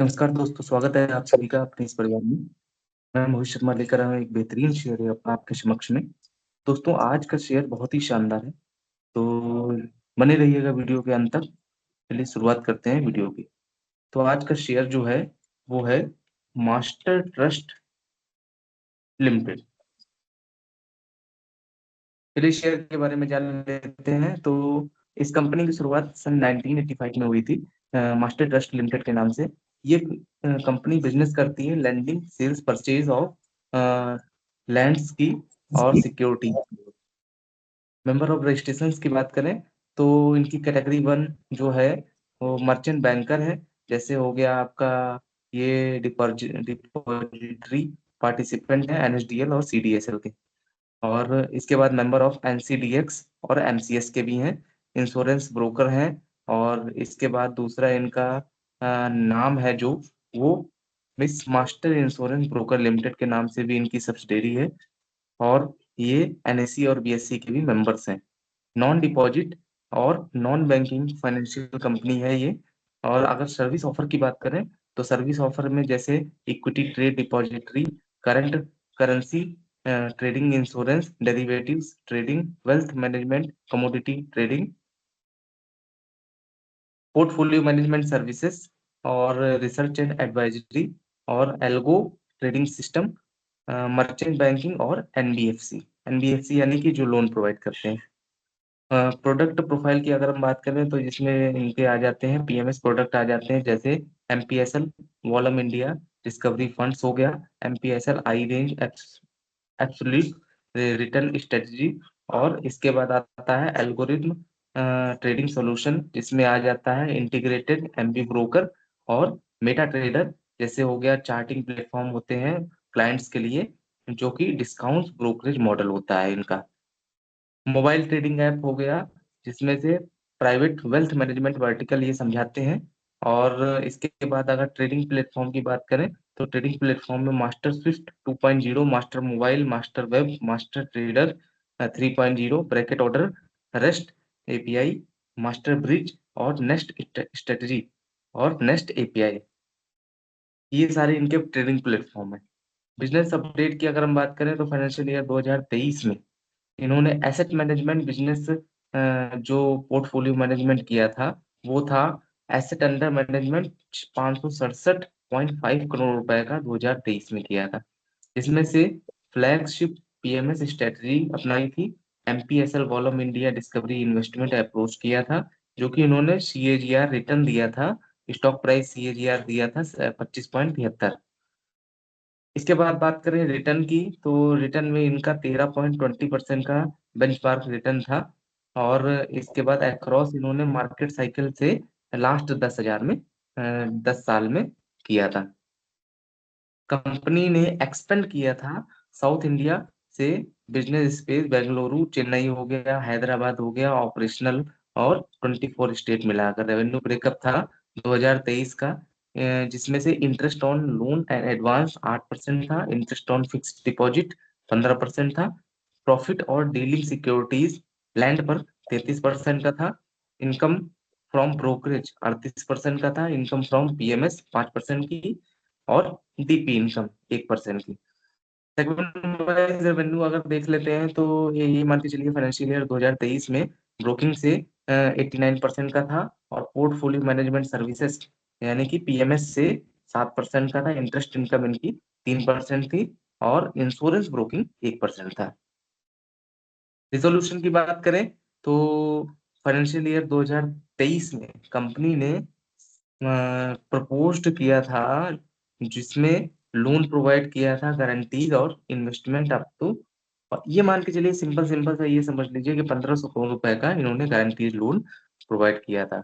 नमस्कार दोस्तों, स्वागत है आप सभी का अपने इस परिवार में। मैं मोहित शर्मा लेकर आया हूं एक बेहतरीन शेयर है आपके समक्ष में। दोस्तों, आज का शेयर बहुत ही शानदार है, तो बने रहिएगा वीडियो के अंत तक। चलिए शुरुआत करते हैं वीडियो की। तो आज का शेयर जो है वो है मास्टर ट्रस्ट लिमिटेड। चलिए शेयर के बारे में जान लेते हैं। तो इस कंपनी की शुरुआत सन 1985 में हुई थी, मास्टर ट्रस्ट लिमिटेड के नाम से। ये कंपनी बिजनेस करती है landing, sales, purchase of lands की और सिक्योरिटी। मेंबर ऑफ रजिस्ट्रेशन की बात करें तो इनकी कैटेगरी वन जो है वो मर्चेंट बैंकर है। जैसे हो गया आपका ये डिपॉजिटरी पार्टिसिपेंट है एनएसडीएल और सीडीएसएल के। और इसके बाद मेंबर ऑफ एनसीडीएक्स और एमसीएस के भी हैं। इंश्योरेंस ब्रोकर हैं। और इसके बाद दूसरा इनका नाम है जो वो miss master insurance broker limited के नाम से भी इनकी सब्सिडरी है। और ये एनएससी और बीएससी के भी मेंबर्स हैं। नॉन डिपॉजिट और नॉन बैंकिंग फाइनेंशियल कंपनी है ये। और अगर सर्विस ऑफर की बात करें तो सर्विस ऑफर में जैसे equity trade depository, current currency trading, insurance, derivatives trading, wealth management, commodity trading, portfolio management services और रिसर्च एंड एडवाइजरी और algo trading system, merchant banking और एनबीएफसी। एनबीएफसी यानी कि जो लोन प्रोवाइड करते हैं। प्रोडक्ट प्रोफाइल की अगर हम बात करें तो इसमें इनके आ जाते हैं पीएमएस प्रोडक्ट आ जाते हैं, जैसे एमपीएसएल वॉलम इंडिया डिस्कवरी फंड्स हो गया, एमपीएसएल आई रेंज एब्सोल्यूट रिटर्न स्ट्रेटजी। और इसके बाद आता है एल्गोरिथम ट्रेडिंग सॉल्यूशन, जिसमें आ जाता है इंटीग्रेटेड एमबी ब्रोकर और मेटा ट्रेडर। जैसे हो गया चार्टिंग प्लेटफॉर्म होते हैं क्लाइंट्स के लिए, जो कि डिस्काउंट ब्रोकरेज मॉडल होता है इनका। मोबाइल ट्रेडिंग ऐप हो गया, जिसमें से प्राइवेट वेल्थ मैनेजमेंट वर्टिकल ये समझाते हैं। और इसके बाद अगर ट्रेडिंग प्लेटफॉर्म की बात करें तो ट्रेडिंग प्लेटफॉर्म में master Swift 2.0, master mobile, master web, master trader 3.0, bracket order, rest API, master bridge और नेस्ट स्ट्रेटजी और नेस्ट एपीआई। ये सारे इनके ट्रेडिंग प्लेटफॉर्म है। बिजनेस अपडेट की अगर हम बात करें तो फाइनेंशियल ईयर 2023 में इन्होंने एसेट मैनेजमेंट बिजनेस जो पोर्टफोलियो मैनेजमेंट किया था वो था एसेट अंडर मैनेजमेंट 567.5 करोड़ रुपए का 2023 में किया था। इसमें से फ्लैगशिप पीएमएस स्ट्रेटजी अपनाई थी, MPSL volume India discovery investment approach किया था, जो कि इन्होंने सीएजीआर रिटर्न दिया था। स्टॉक प्राइस सीएजीआर दिया था 25.73। इसके बाद बात करें रिटर्न की तो रिटर्न में इनका 13.20% का बेंचमार्क रिटर्न था। और इसके बाद अक्रॉस इन्होंने मार्केट साइकिल से लास्ट 10,000 में 10 साल में किया था। कंपनी ने एक्सपेंड किया था साउथ इंडिया से, बिजनेस स्पेस बेंगलुरु, चेन्नई हो गया, हैदराबाद हो गया ऑपरेशनल, और 24 स्टेट मिलाकर रेवेन्यू ब्रेकअप था 2023 का। जिसमें से interest on loan and advance 8% था, इंटरेस्ट ऑन फिक्स्ड डिपॉजिट 15% था, प्रॉफिट और डीलिंग सिक्योरिटीज लैंड पर 33% का था, इनकम फ्रॉम ब्रोकरेज 38% का था, इनकम फ्रॉम पीएमएस 5% की, और डीपी इनकम 1% की। सेगमेंट वाइज रेवेन्यू अगर देख लेते हैं तो ये मान के चलिए फाइनेंशियल ईयर 2023 में ब्रोकिंग से 89% का था, और पोर्टफोलियो मैनेजमेंट सर्विसेज यानी कि पीएमएस से 7% का था, इंटरेस्ट इनकम इनकी 3% थी, और इंश्योरेंस ब्रोकिंग 1% था। रिजोल्यूशन की बात करें तो फाइनेंशियल ईयर 2023 में कंपनी ने प्रपोज्ड किया था, जिसमें लोन प्रोवाइड किया था गारंटीज और इन्वेस्टमेंट अप टू, ये मान के चलिए सिंपल सिंपल सा ये समझ लीजिए कि 1500 करोड़ रुपए का इन्होंने गारंटीज लोन प्रोवाइड किया था।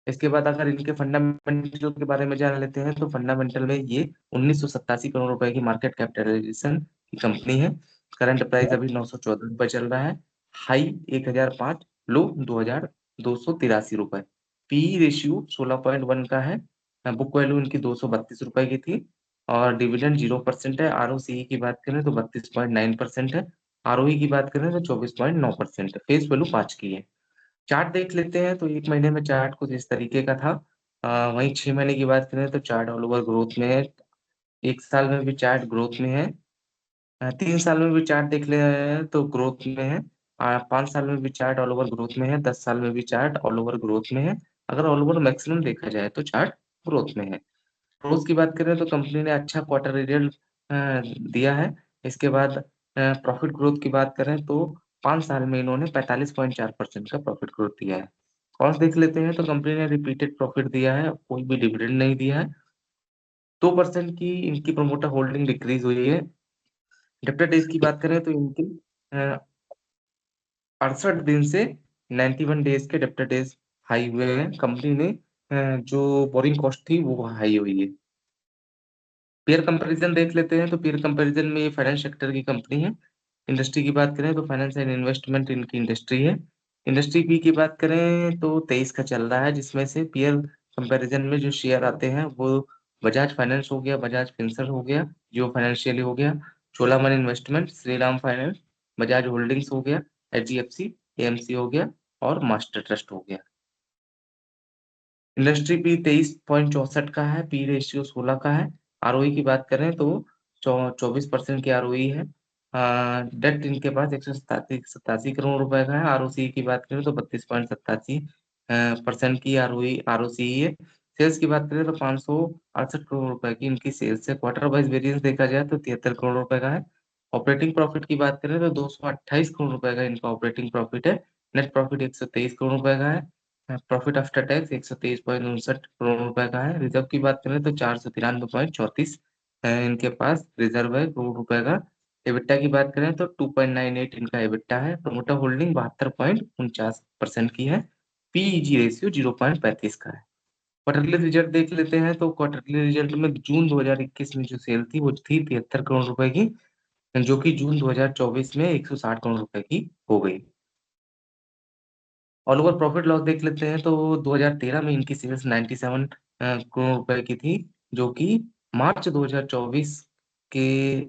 इसके बाद अगर इनके फंडामेंटल के बारे में जान लेते हैं तो फंडामेंटल में ये 1987 करोड़ रुपए की मार्केट कैपिटलाइजेशन की कंपनी है। करंट प्राइस अभी 914 रुपए चल रहा है। हाई 1005, लो 2283 रुपए। पी रेशियो 16.1 का है। बुक वैल्यू इनकी 232 रुपए की थी। और डिविडेंड 0% है। आरओसीई की बात करें तो 32.9% है। आरओई की बात करें तो 24.9% है। फेस वैल्यू 5 की है। चार्ट देख लेते हैं तो एक महीने में चार्ट कुछ इस तरीके का था। वहीं 6 महीने की बात करें तो चार्ट ऑल ओवर ग्रोथ में है। 1 साल में भी चार्ट ग्रोथ में है। 3 साल में भी चार्ट देख ले तो ग्रोथ में है। 5 साल में भी चार्ट ऑल ओवर ग्रोथ में है। 10 साल में भी चार्ट ऑल ओवर ग्रोथ में है। अगर ऑल ओवर मैक्सिमम देखा जाए तो चार्ट ग्रोथ में है। ग्रोथ की बात करें तो कंपनी ने अच्छा क्वार्टर रिजल्ट दिया है। इसके बाद प्रॉफिट ग्रोथ की बात करें तो 5 साल में इन्होंने 45.4% का प्रॉफिट ग्रोथ दिया है। कॉस्ट देख लेते हैं तो कंपनी ने रिपीटेड प्रॉफिट दिया है, कोई भी डिविडेंड नहीं दिया है। 2% की इनकी प्रमोटर होल्डिंग डिक्रीज हुई है। डेब्टर डेज की बात करें तो इनके 68 दिन से 91 डेज के डेब्टर डेज हाई हुए हैं। कंपनी ने जो बोरिंग कॉस्ट थी वो हाई हुई है। पेयर कंपैरिजन देख लेते हैं तो पेयर कंपैरिजन में ये फाइनेंस सेक्टर की कंपनी है। इंडस्ट्री की बात करें तो फाइनेंस एंड इन्वेस्टमेंट इनकी इंडस्ट्री है। इंडस्ट्री पी की बात करें तो 23 का चल रहा है, जिसमें से पेयर कंपैरिजन में जो शेयर आते हैं वो बजाज फाइनेंस हो गया, बजाज फिंसर्व हो गया, जियो फाइनेंशियल हो गया, चोलामन investment, Shriram finance, Bajaj holdings हो गया, एचडीएफसी, एएमसी हो गया और मास्टर ट्रस्ट हो गया। इंडस्ट्री पी 23.64 का है, पी रेशियो 16 का है। आरओई की बात करें तो 24% की आरओई है। डेट इनके पास 187 करोड़ रुपए का है। आरओसी की बात करें तो 32.87% की आरओसी है। सेल्स की बात करें तो 568 करोड़ रुपए की इनकी सेल्स है। क्वार्टर वाइज वेरिएंस देखा जाए तो 73 करोड़ रुपए का है। ऑपरेटिंग प्रॉफिट की बात करें तो 228 करोड़ रुपए का इनका ऑपरेटिंग प्रॉफिट है। नेट प्रॉफिट 123 करोड़ रुपए का है। प्रॉफिट आफ्टर टैक्स 123.59 करोड़ रुपए का है। रिजर्व की बात करें तो 493.34 इनके पास रिजर्व है करोड़ रुपए का। एबिटा की बात करें तो 2.98 इनका एबिटा है। प्रमोटर होल्डिंग 72.49% की है। पीईजी रेशियो 0.35 का है। क्वार्टरली रिजल्ट देख लेते हैं तो क्वार्टरली रिजल्ट में जून 2021 में जो सेल थी वो थी 73 करोड़ रुपए की, जो कि जून 2024 में 160 करोड़ रुपए की हो गई। ऑल ओवर प्रॉफिट लॉस देख लेते हैं तो 2013 में इनकी सेल्स 97 करोड़ रुपए की थी, जो कि मार्च 2024 के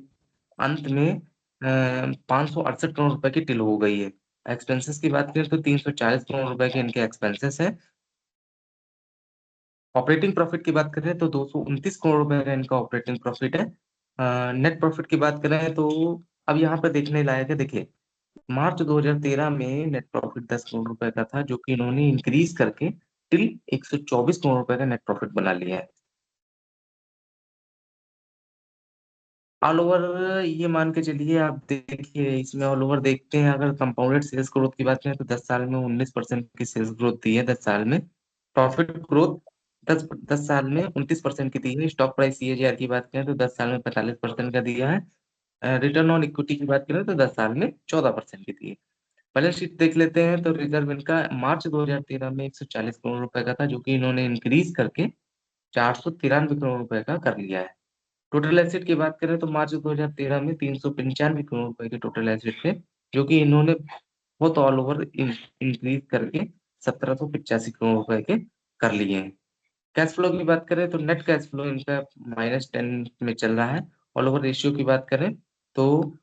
अंत में 568 करोड़ रुपए की टिल हो गई है। एक्सपेंसेस की बात करें तो 340 करोड़ रुपए के इनके एक्सपेंसेस हैं। ऑपरेटिंग प्रॉफिट की बात करें तो 229 करोड़ रुपए का इनका ऑपरेटिंग प्रॉफिट है। नेट प्रॉफिट की बात करें तो अब यहाँ पे देखने लायक है। देखिए, मार्च 2013 में नेट प्रॉफिट 10 करोड़ रुपए का था, जो कि इन्होंने इंक्रीज करके टिल 124 करोड़ रुपए का नेट प्रॉफिट बना लिया है। ऑल ओवर ये मान के चलिए, आप देखिए इसमें ऑल ओवर देखते हैं, अगर कंपाउंडेड सेल्स ग्रोथ की बात करें तो 10 साल में 19% की सेल्स ग्रोथ दी है। 10 साल में प्रॉफिट ग्रोथ दस 10 साल में 29% की दी है। स्टॉक प्राइस सीएजीआर की बात करें तो 10 साल में 45% का दिया है। रिटर्न ऑन इक्विटी की बात करें तो 10 साल में 14% की दी है। बैलेंस शीट देख लेते हैं तो रिजर्व इनका मार्च 2013 में 140 करोड़ रुपए का था, जो कि इन्होंने इंक्रीज करके 493 करोड़ रुपए का कर लिया है। टोटल एसेट की बात करें तो मार्च 2013 में 395 करोड़ रुपए के टोटल एसेट थे, जो कि इन्होंने बहुत ऑल ओवर इंक्रीज करके 1785 करोड़ रुपए के कर लिए हैं। कैश फ्लो की बात करें तो नेट कैश फ्लो इनका -10 में चल रहा है। ऑल ओवर रेशियो की बात करें तो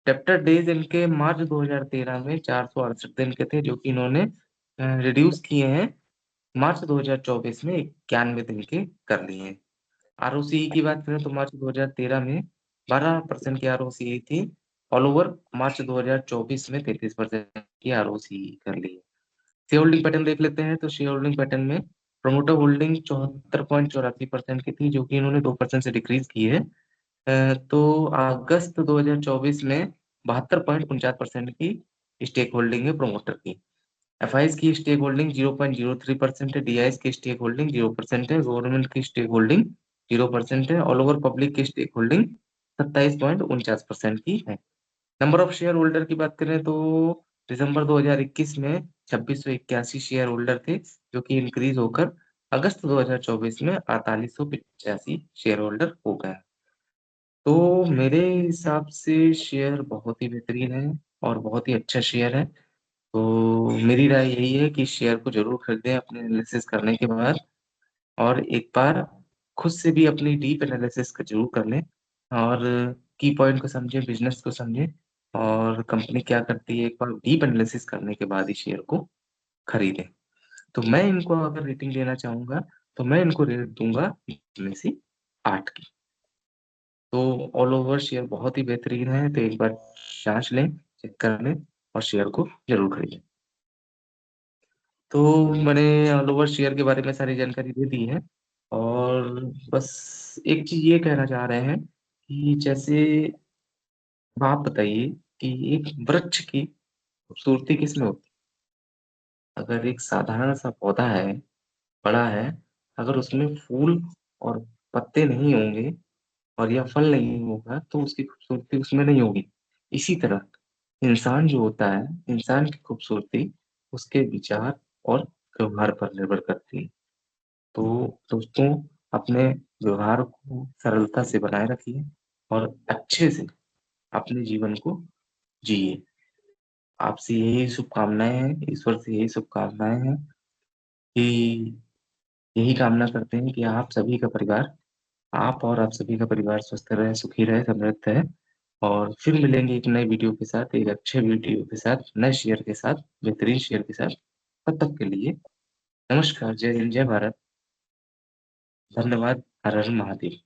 डेब्टर डेज इनके मार्च 2013 में 468 दिन के थे, जो कि इन्होंने रिड्यूस किए हैं मार्च 2024 में 91 दिन के कर लिए हैं। आरओसीई की बात करें तो मार्च 2013 में 12% की आरओसीई थी। ऑल ओवर मार्च 2024 में 33% की आरओसीई कर ली है। शेयर होल्डिंग पैटर्न देख लेते हैं तो शेयर होल्डिंग पैटर्न में प्रमोटर होल्डिंग 74.84% की थी, जो कि इन्होंने 2% से डिक्रीज की है। तो अगस्त 2024 में 72.49% की स्टेक होल्डिंग है प्रमोटर की। एफआईज की स्टेक होल्डिंग 0.03% है। डीआईएस की स्टेक होल्डिंग 0% है। गवर्नमेंट की स्टेक होल्डिंग 0% है। ऑल ओवर पब्लिक की स्टेक होल्डिंग 27.49% की है। नंबर ऑफ शेयर होल्डर की बात करें तो दिसंबर 2021 में 2681 शेयर होल्डर थे, जो कि इंक्रीज होकर अगस्त 2024 में 4885 शेयर होल्डर हो गए। तो मेरे हिसाब से शेयर बहुत ही बेहतरीन है और बहुत ही अच्छा शेयर है। तो मेरी राय यही है कि शेयर को ज़रूर खरीदें अपने एनालिसिस करने के बाद, और एक बार खुद से भी अपनी डीप एनालिसिस का ज़रूर कर लें, और की पॉइंट को समझें, बिज़नेस को समझें और कंपनी क्या करती है, एक बार डीप एनालिसिस करने के बाद ही शेयर को खरीदें। तो मैं इनको अगर रेटिंग देना चाहूंगा तो मैं इनको रेट दूंगा में से 8 की। तो ऑल ओवर शेयर बहुत ही बेहतरीन है, तो एक बार जांच लें, चेक कर लें और शेयर को जरूर खरीदें। तो मैंने ऑल ओवर शेयर के बारे में सारी जानकारी दे दी है। और बस एक चीज ये कहना चाह रहे हैं कि जैसे अब आप बताइए कि एक वृक्ष की खूबसूरती किसमें होती है? अगर एक साधारण सा पौधा है, बड़ा है, अगर उसमें फूल और पत्ते नहीं होंगे और या फल नहीं होगा तो उसकी खूबसूरती उसमें नहीं होगी। इसी तरह इंसान जो होता है, इंसान की खूबसूरती उसके विचार और व्यवहार पर निर्भर करती है। तो दोस्तों, अपने व्यवहार को सरलता से बनाए रखिए और अच्छे से अपने जीवन को जिए। आपसे यही शुभकामनाएं हैं, ईश्वर से यही शुभकामनाएं हैं कि यही कामना करते हैं कि आप सभी का परिवार, आप और आप सभी का परिवार स्वस्थ रहे, सुखी रहे, समृद्ध रहे। और फिर मिलेंगे एक नए वीडियो के साथ, एक अच्छे वीडियो के साथ, नए शेयर के साथ, बेहतरीन शेयर के साथ। तब तक के लिए नमस्कार, जय हिंद, जय भारत, धन्यवाद, हर हर महादेव।